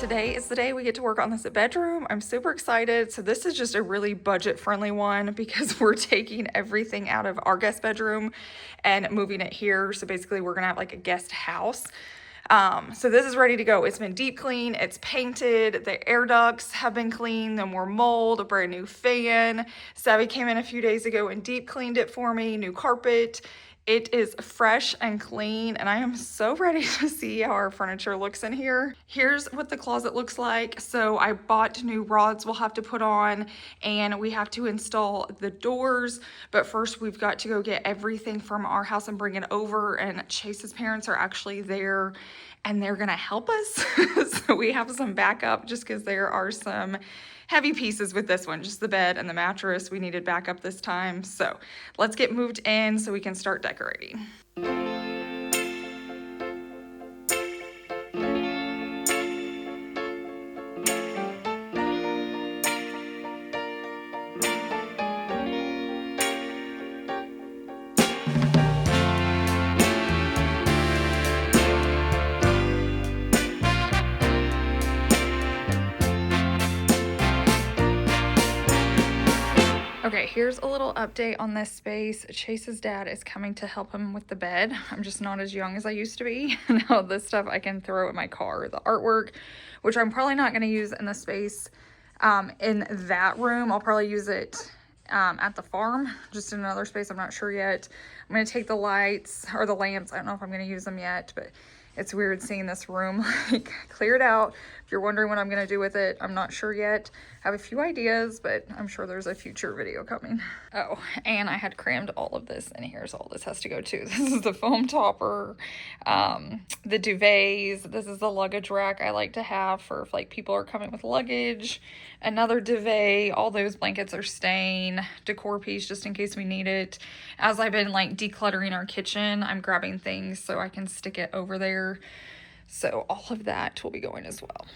today is the day we get to work on this bedroom. I'm super excited. So this is just a really budget-friendly one because we're taking everything out of our guest bedroom and moving it here. So basically we're gonna have like a guest house. So this is ready to go. It's been deep cleaned, it's painted, the air ducts have been cleaned, no more mold, a brand new fan. Savvy came in a few days ago and deep cleaned it for me, new carpet. It is fresh and clean, and I am so ready to see how our furniture looks in here. Here's what the closet looks like. So I bought new rods we'll have to put on, and we have to install the doors. But first we've got to go get everything from our house and bring it over, and Chase's parents are actually there and they're gonna help us. So we have some backup just because there are some heavy pieces with this one, just the bed and the mattress. We needed backup this time. So let's get moved in so we can start decorating. Okay, here's a little update on this space. Chase's dad is coming to help him with the bed. I'm just not as young as I used to be. Now this stuff I can throw in my car. The artwork, which I'm probably not going to use in the space in that room. I'll probably use it at the farm, just in another space. I'm not sure yet. I'm going to take the lights or the lamps. I don't know if I'm going to use them yet, but it's weird seeing this room like cleared out. If you're wondering what I'm going to do with it, I'm not sure yet. I have a few ideas, but I'm sure there's a future video coming. Oh, and I had crammed all of this in here, so all this has to go too. This is the foam topper, the duvets. This is the luggage rack I like to have for if like people are coming with luggage. Another duvet. All those blankets are staying. Decor piece just in case we need it. As I've been like decluttering our kitchen, I'm grabbing things so I can stick it over there. So all of that will be going as well.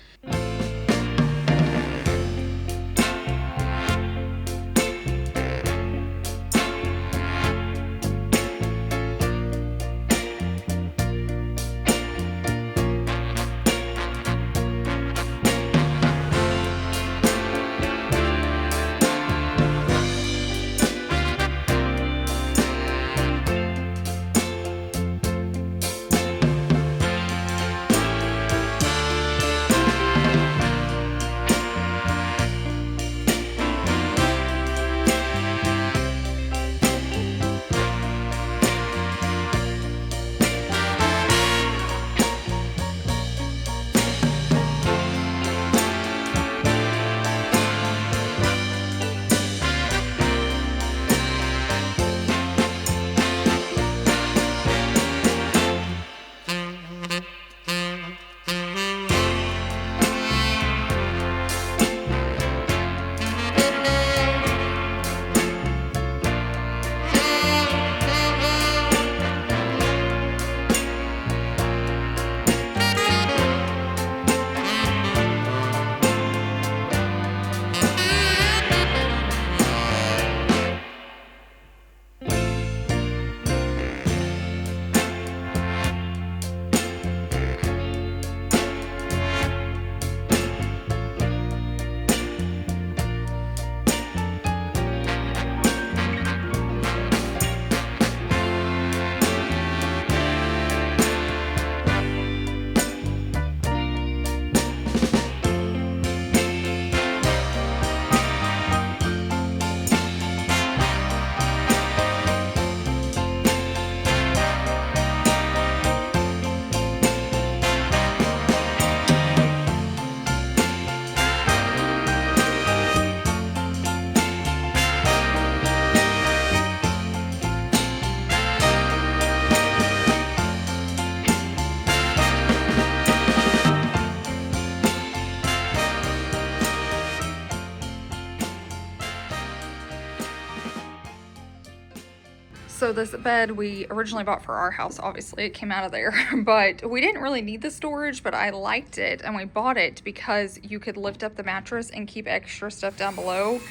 So this bed we originally bought for our house, obviously it came out of there, but we didn't really need the storage, but I liked it and we bought it because you could lift up the mattress and keep extra stuff down below.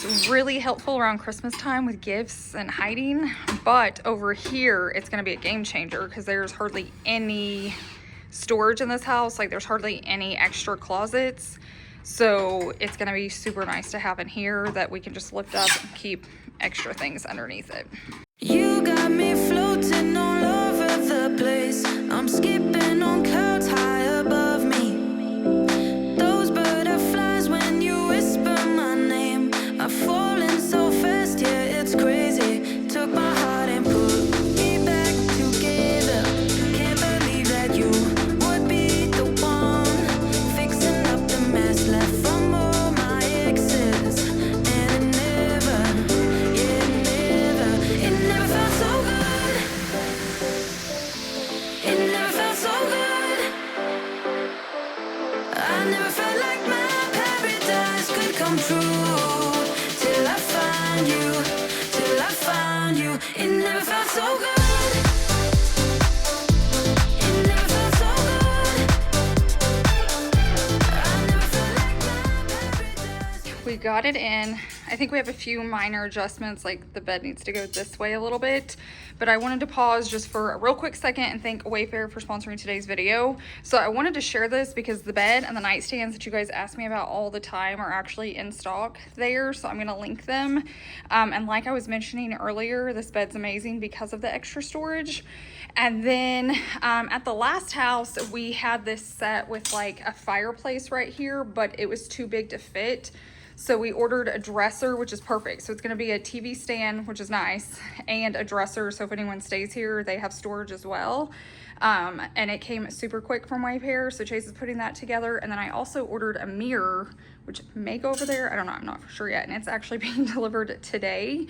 It's really helpful around Christmas time with gifts and hiding, but over here it's going to be a game changer because there's hardly any storage in this house. Like there's hardly any extra closets. So it's gonna be super nice to have in here that we can just lift up and keep extra things underneath it. You got me floating all over the place. I'm skipping on clouds high above me. Those butterflies when you whisper my name are falling so fast, yeah, it's crazy. Took my heart and put me back together. Can't believe that you would be the one fixing up the mess left from all my exes. And it never, yeah, it never felt so good. It never felt so good. I never felt like my paradise could come true. Till I found you, till I found you. It never felt so good. It never felt so good. I never felt like my paradise. We got it in. I think we have a few minor adjustments, like the bed needs to go this way a little bit, but I wanted to pause just for a real quick second and thank Wayfair for sponsoring today's video. So I wanted to share this because the bed and the nightstands that you guys ask me about all the time are actually in stock there, so I'm gonna link them. And like I was mentioning earlier, this bed's amazing because of the extra storage. And then at the last house, we had this set with like a fireplace right here, but it was too big to fit. So we ordered a dresser, which is perfect. So it's gonna be a TV stand, which is nice, and a dresser. So if anyone stays here, they have storage as well. And it came super quick from Wayfair. So Chase is putting that together. And then I also ordered a mirror, which Makeover there, I don't know, I'm not for sure yet. And it's actually being delivered today.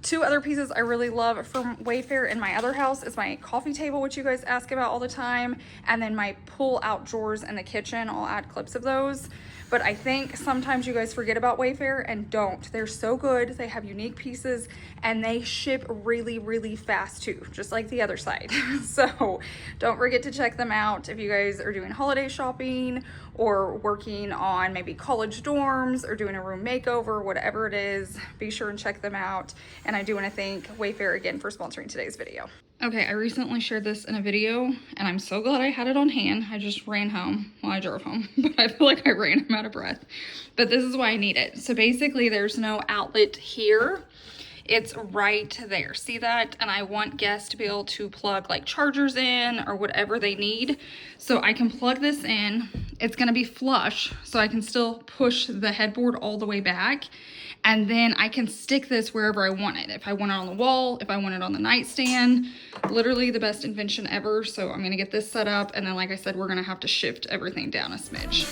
Two other pieces I really love from Wayfair in my other house is my coffee table, which you guys ask about all the time, and then my pull-out drawers in the kitchen. I'll add clips of those. But I think sometimes you guys forget about Wayfair and don't. They're so good. They have unique pieces and they ship really, really fast too, just like the other side. So don't forget to check them out if you guys are doing holiday shopping or working on maybe college dorms or doing a room makeover, whatever it is, be sure and check them out. And I do want to thank Wayfair again for sponsoring today's video. Okay, I recently shared this in a video and I'm so glad I had it on hand. I just ran home. Well, I drove home, but I feel like I ran. I'm out of breath. But this is why I need it. So basically there's no outlet here. It's right there. See that? And I want guests to be able to plug like chargers in or whatever they need. So I can plug this in. It's gonna be flush, so I can still push the headboard all the way back. And then I can stick this wherever I want it. If I want it on the wall, if I want it on the nightstand, literally the best invention ever. So I'm gonna get this set up. And then like I said, we're gonna have to shift everything down a smidge.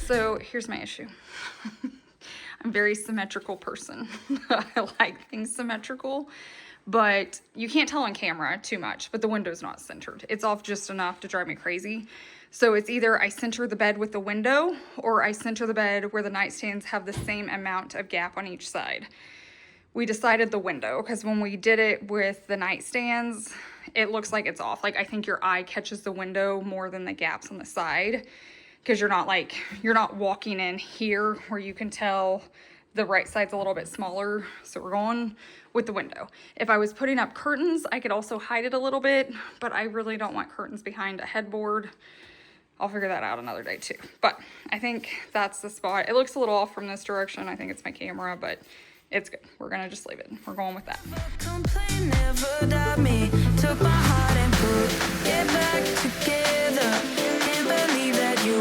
So here's my issue. I'm a very symmetrical person. I like things symmetrical, but you can't tell on camera too much, but the window's not centered. It's off just enough to drive me crazy. So it's either I center the bed with the window or I center the bed where the nightstands have the same amount of gap on each side. We decided the window because when we did it with the nightstands, it looks like it's off. Like I think your eye catches the window more than the gaps on the side, because you're not walking in here where you can tell the right side's a little bit smaller. So we're going with the window. If I was putting up curtains, I could also hide it a little bit, but I really don't want curtains behind a headboard. I'll figure that out another day too. But I think that's the spot. It looks a little off from this direction. I think it's my camera, but it's good. We're gonna just leave it. We're going with that. Complain, never doubt me. Took my heart and put it back together. Can't believe that you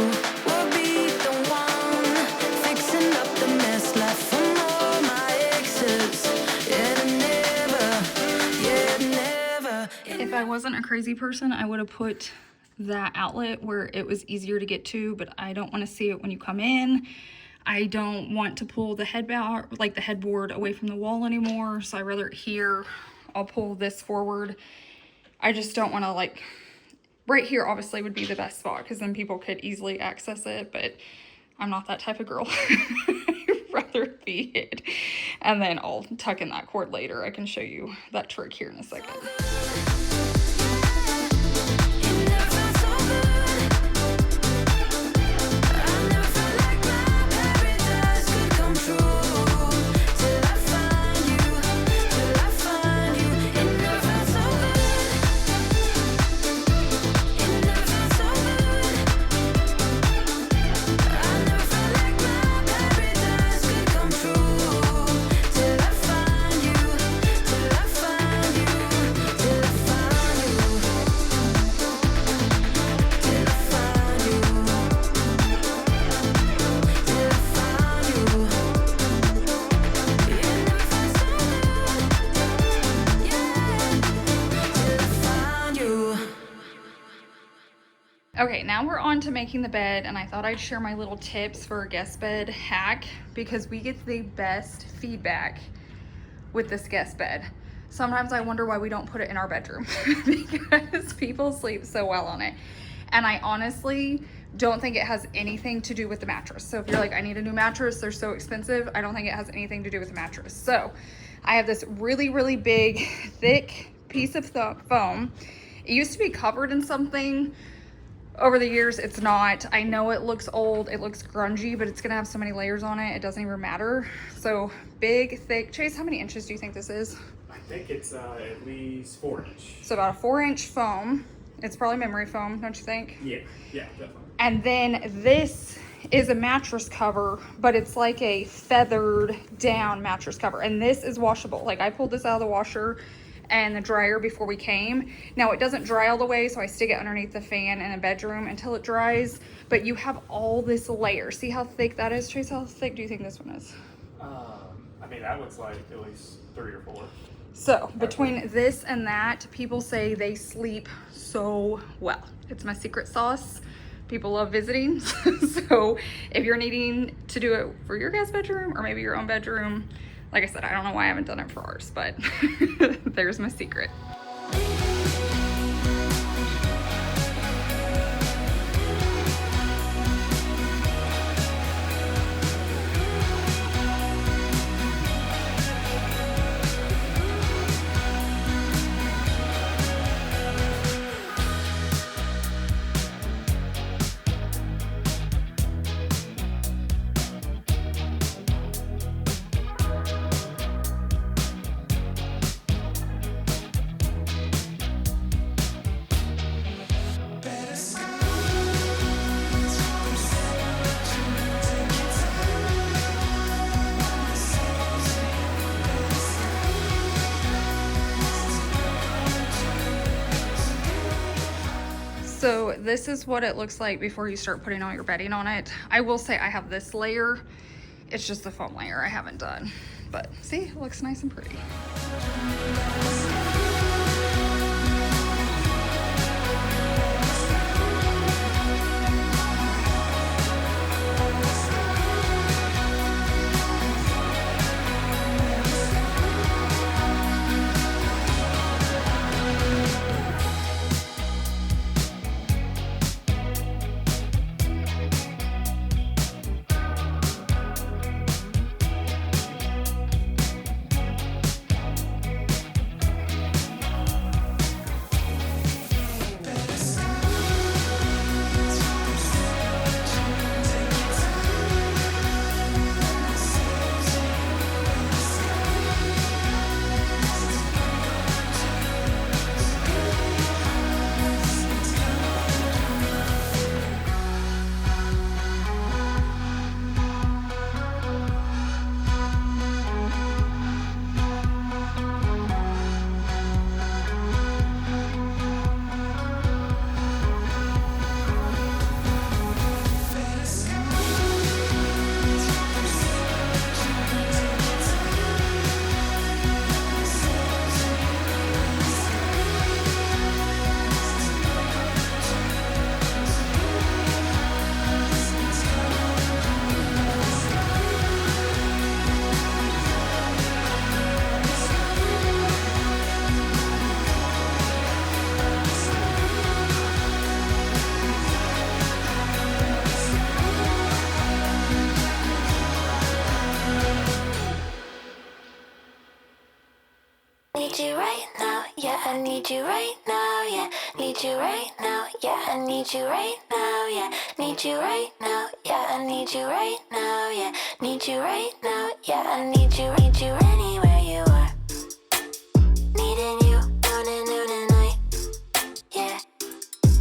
will be the one fixing up the mess left from all my exes. Never. If I wasn't a crazy person, I would have put that outlet where it was easier to get to, but I don't want to see it when you come in. I don't want to pull the headboard away from the wall anymore, so I rather here. I'll pull this forward I just don't want to like, right here obviously would be the best spot because then people could easily access it, but I'm not that type of girl. I'd rather be hid. And then I'll tuck in that cord later. I can show you that trick here in a second. Okay, now we're on to making the bed, and I thought I'd share my little tips for a guest bed hack because we get the best feedback with this guest bed. Sometimes I wonder why we don't put it in our bedroom because people sleep so well on it. And I honestly don't think it has anything to do with the mattress. So if you're like, I need a new mattress, they're so expensive, I don't think it has anything to do with the mattress. So I have this really, really big, thick piece of foam. It used to be covered in something. Over the years, it's not. I know it looks old, it looks grungy, but it's gonna have so many layers on it, it doesn't even matter. So big, thick. Chase, how many inches do you think this is? I think it's at least 4 inch. So about a 4-inch foam. It's probably memory foam, don't you think? Yeah, definitely. And then this is a mattress cover, but it's like a feathered down mattress cover. And this is washable. Like I pulled this out of the washer and the dryer before we came. Now it doesn't dry all the way, so I stick it underneath the fan in a bedroom until it dries. But you have all this layer. See how thick that is, Trace? How thick do you think this one is? I mean, that looks like at least 3 or 4. So between this and that, people say they sleep so well. It's my secret sauce. People love visiting. So if you're needing to do it for your guest bedroom or maybe your own bedroom, like I said, I don't know why I haven't done it for ours, but there's my secret. So this is what it looks like before you start putting all your bedding on it. I will say I have this layer. It's just the foam layer I haven't done. But see, it looks nice and pretty. I need you right now, yeah. Need you right now, yeah. I need you right now, yeah. Need you right now, yeah. I need you right now, yeah. Need you right now, yeah. I need you anywhere you are. Needing you morning, noon, and night, yeah.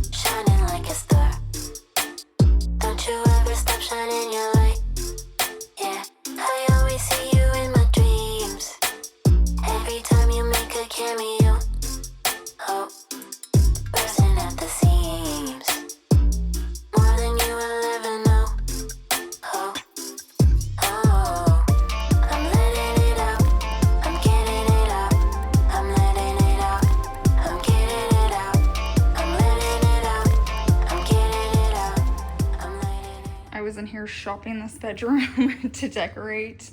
Shining like a star. Don't you ever stop shining your light, yeah. I always see you in my dreams. Every time you make a cameo, oh, bursting at the seams. More than you will ever know, oh, oh. I'm letting it out, I'm getting it out. I'm letting it out, I'm getting it out. I'm letting it out, I'm getting it out. I'm letting it out. I was in here shopping this bedroom to decorate,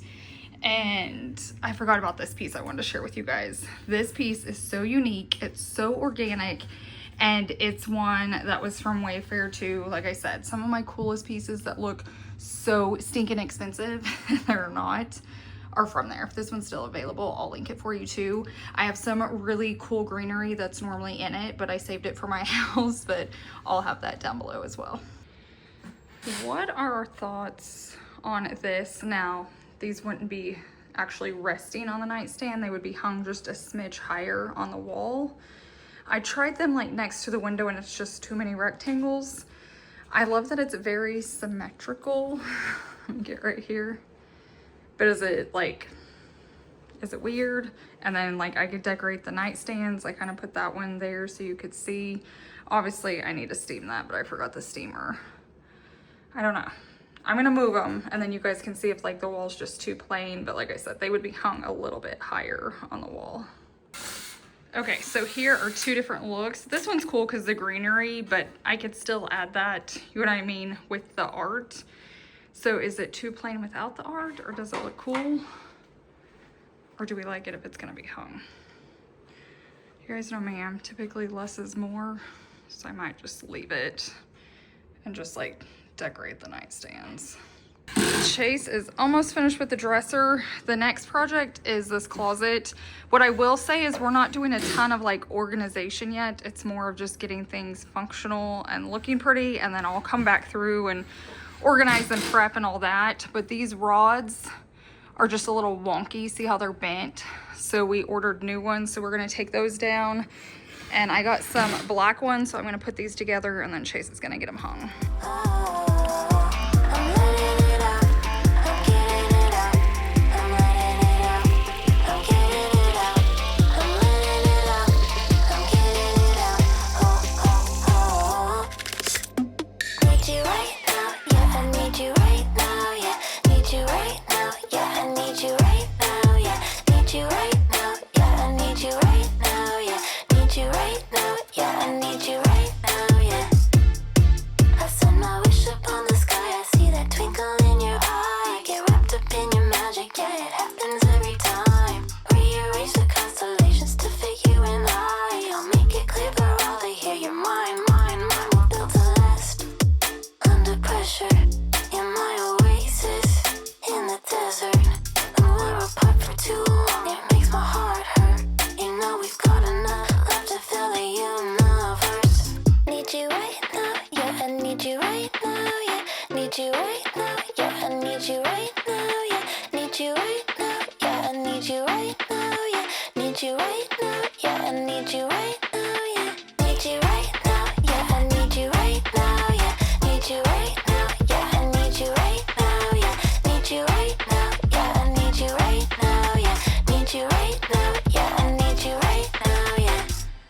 and I forgot about this piece I wanted to share with you guys. This piece is so unique, it's so organic, and it's one that was from Wayfair too. Like I said, some of my coolest pieces that look so stinking expensive, they're not, are from there. If this one's still available, I'll link it for you too. I have some really cool greenery that's normally in it, but I saved it for my house, but I'll have that down below as well. What are our thoughts on this? Now, these wouldn't be actually resting on the nightstand. They would be hung just a smidge higher on the wall. I tried them like next to the window and it's just too many rectangles. I love that it's very symmetrical. Let me get right here. But is it weird? And then like I could decorate the nightstands. I kind of put that one there so you could see. Obviously I need to steam that, but I forgot the steamer. I don't know. I'm gonna move them and then you guys can see if like the wall's just too plain, but like I said, they would be hung a little bit higher on the wall. Okay, so here are two different looks. This one's cool because the greenery, but I could still add that, you know what I mean, with the art. So is it too plain without the art, or does it look cool? Or do we like it if it's gonna be hung? You guys know me, I'm typically less is more, so I might just leave it and just like decorate the nightstands. Chase is almost finished with the dresser. The next project is this closet. What I will say is we're not doing a ton of like organization yet. It's more of just getting things functional and looking pretty, and then I'll come back through and organize and prep and all that. But these rods are just a little wonky. See how they're bent? So we ordered new ones, so we're gonna take those down. And I got some black ones, so I'm gonna put these together and then Chase is gonna get them hung.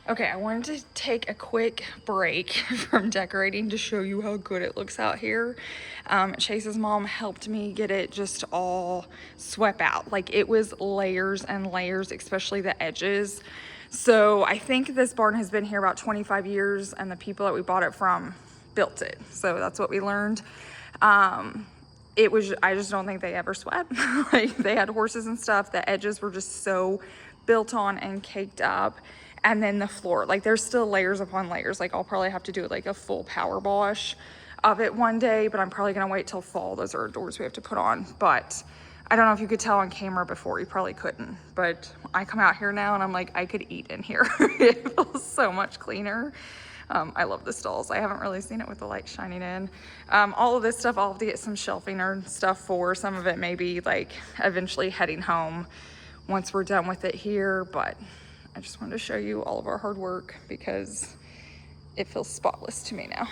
Okay, I wanted to take a quick break from decorating to show you how good it looks out here. Chase's mom helped me get it just all swept out. Like it was layers and layers, especially the edges. So I think this barn has been here about 25 years and the people that we bought it from built it. So that's what we learned. I just don't think they ever swept. Like they had horses and stuff. The edges were just so built on and caked up. And then the floor, like there's still layers upon layers. Like I'll probably have to do like a full power wash of it one day, but I'm probably gonna wait till fall. Those are doors we have to put on. But I don't know if you could tell on camera before, you probably couldn't, but I come out here now and I'm like, I could eat in here. It feels so much cleaner. I love the stalls. I haven't really seen it with the light shining in. All of this stuff, I'll have to get some shelving or stuff for. Some of it maybe like eventually heading home once we're done with it here, but I just wanted to show you all of our hard work because it feels spotless to me now.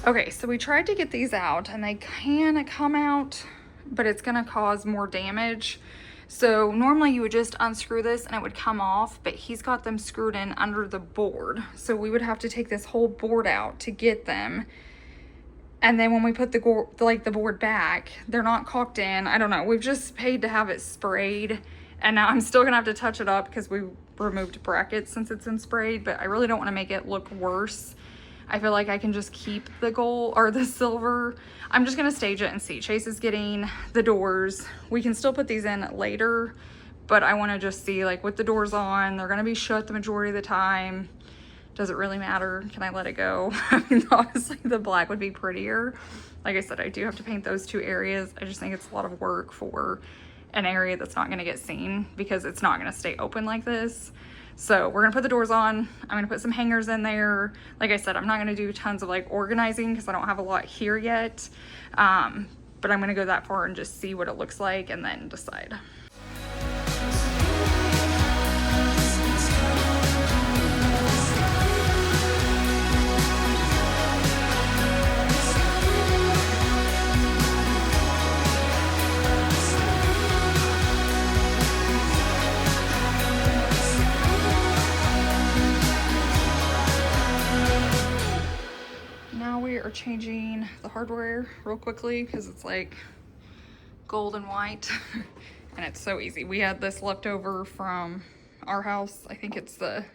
Okay, so we tried to get these out and they can come out, but it's gonna cause more damage. So normally you would just unscrew this and it would come off, but he's got them screwed in under the board. So we would have to take this whole board out to get them. And then when we put the board back, they're not caulked in. I don't know, we've just paid to have it sprayed. And now I'm still gonna have to touch it up because we removed brackets since it's been sprayed, but I really don't wanna make it look worse. I feel like I can just keep the gold or the silver. I'm just gonna stage it and see. Chase is getting the doors. We can still put these in later, but I wanna just see, like, with the doors on, they're gonna be shut the majority of the time. Does it really matter? Can I let it go? I mean, obviously the black would be prettier. Like I said, I do have to paint those two areas. I just think it's a lot of work for an area that's not gonna get seen because it's not gonna stay open like this. So we're gonna put the doors on. I'm gonna put some hangers in there. Like I said, I'm not gonna do tons of like organizing because I don't have a lot here yet. But I'm gonna go that far and just see what it looks like and then decide. Are changing the hardware real quickly because it's like gold and white and it's so easy. We had this left over from our house. I think it's the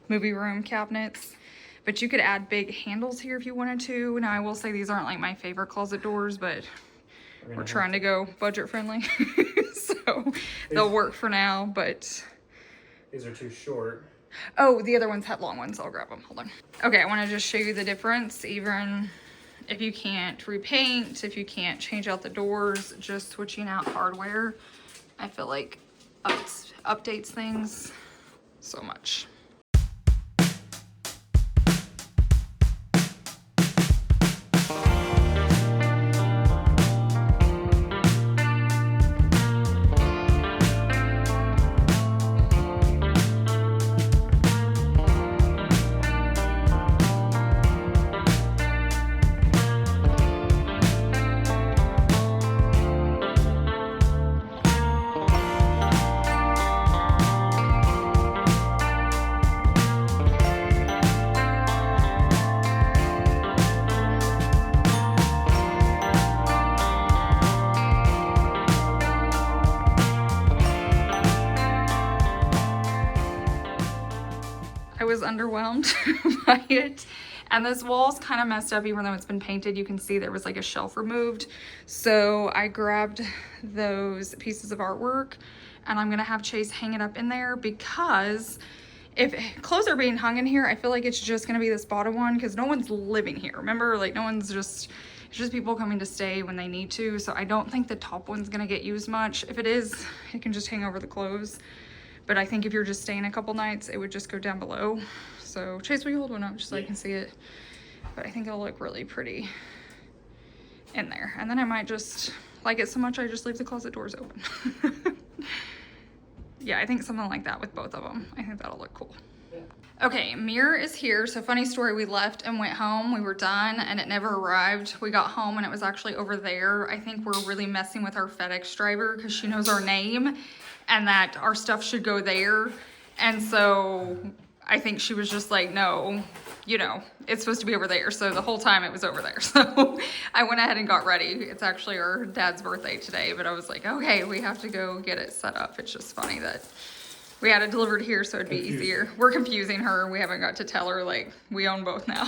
movie room cabinets, but you could add big handles here if you wanted to. Now I will say these aren't like my favorite closet doors, but we're trying to go budget friendly. So they'll work for now, but these are too short. Oh, the other ones had long ones. I'll grab them. Hold on. Okay, I want to just show you the difference. Even if you can't repaint, if you can't change out the doors, just switching out hardware, I feel like updates things so much. was underwhelmed by it. And this wall's kind of messed up even though it's been painted. You can see there was like a shelf removed. So I grabbed those pieces of artwork and I'm gonna have Chase hang it up in there because if clothes are being hung in here, I feel like it's just gonna be this bottom one because no one's living here. Remember, like no one's just, it's just people coming to stay when they need to. So I don't think the top one's gonna get used much. If it is, it can just hang over the clothes. But I think if you're just staying a couple nights, it would just go down below. So Chase, will you hold one up just so I can see it? But I think it'll look really pretty in there. And then I might just like it so much I just leave the closet doors open. Yeah, I think something like that with both of them. I think that'll look cool. Okay, mirror is here. So funny story, we left and went home. We were done and it never arrived. We got home and it was actually over there. I think we're really messing with our FedEx driver because she knows our name and that our stuff should go there. And so I think she was just like, no, you know, it's supposed to be over there. So the whole time it was over there. So I went ahead and got ready. It's actually our dad's birthday today, but I was like, okay, we have to go get it set up. It's just funny that we had it delivered here so it'd be easier. We're confusing her. We haven't got to tell her like we own both now.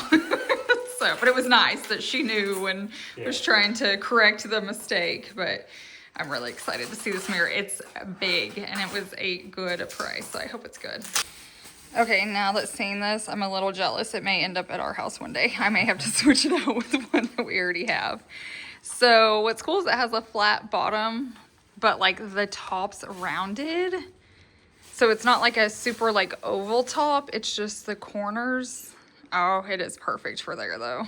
So, but it was nice that she knew and was trying to correct the mistake. But I'm really excited to see this mirror. It's big and it was a good price. So I hope it's good. Okay, now that seeing this, I'm a little jealous. It may end up at our house one day. I may have to switch it out with the one that we already have. So what's cool is it has a flat bottom, but like the top's rounded. So it's not like a super like oval top. It's just the corners. Oh, it is perfect for there though.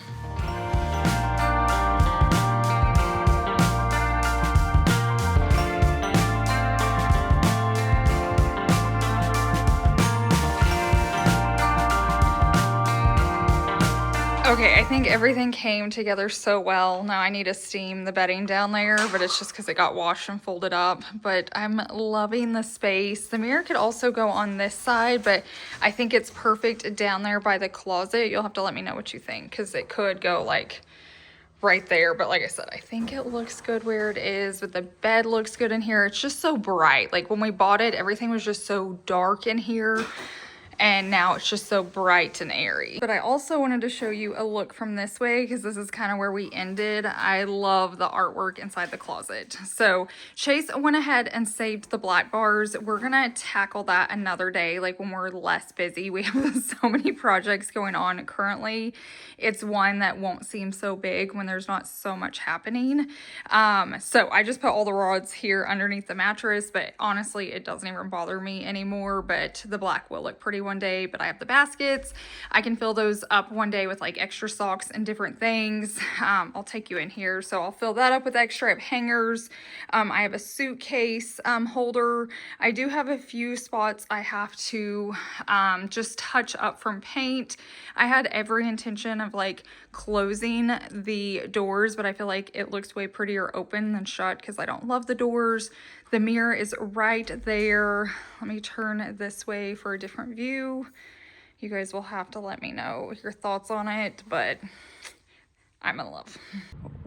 Okay, I think everything came together so well. Now I need to steam the bedding down there, but it's just because it got washed and folded up. But I'm loving the space. The mirror could also go on this side, but I think it's perfect down there by the closet. You'll have to let me know what you think because it could go like right there. But like I said, I think it looks good where it is, but the bed looks good in here. It's just so bright. Like when we bought it, everything was just so dark in here. And now it's just so bright and airy. But I also wanted to show you a look from this way because this is kind of where we ended. I love the artwork inside the closet. So Chase went ahead and saved the black bars. We're gonna tackle that another day, like when we're less busy. We have so many projects going on currently. It's one that won't seem so big when there's not so much happening. So I just put all the rods here underneath the mattress, but honestly, it doesn't even bother me anymore. But the black will look pretty one day, but I have the baskets. I can fill those up one day with like extra socks and different things. I'll take you in here. So I'll fill that up with extra. I have hangers. I have a suitcase holder. I do have a few spots I have to just touch up from paint. I had every intention of like closing the doors, but I feel like it looks way prettier open than shut because I don't love the doors. The mirror is right there. Let me turn this way for a different view. You guys will have to let me know your thoughts on it, but I'm in love.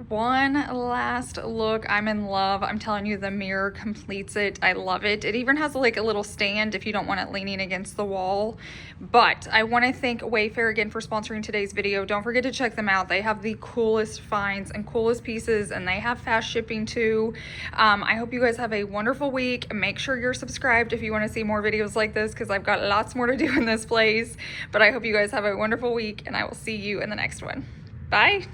One last look. I'm in love. I'm telling you, the mirror completes it. I love it. It even has like a little stand if you don't want it leaning against the wall. But I want to thank Wayfair again for sponsoring today's video. Don't forget to check them out. They have the coolest finds and coolest pieces, and they have fast shipping too. I hope you guys have a wonderful week. Make sure you're subscribed if you want to see more videos like this because I've got lots more to do in this place. But I hope you guys have a wonderful week, and I will see you in the next one. Bye.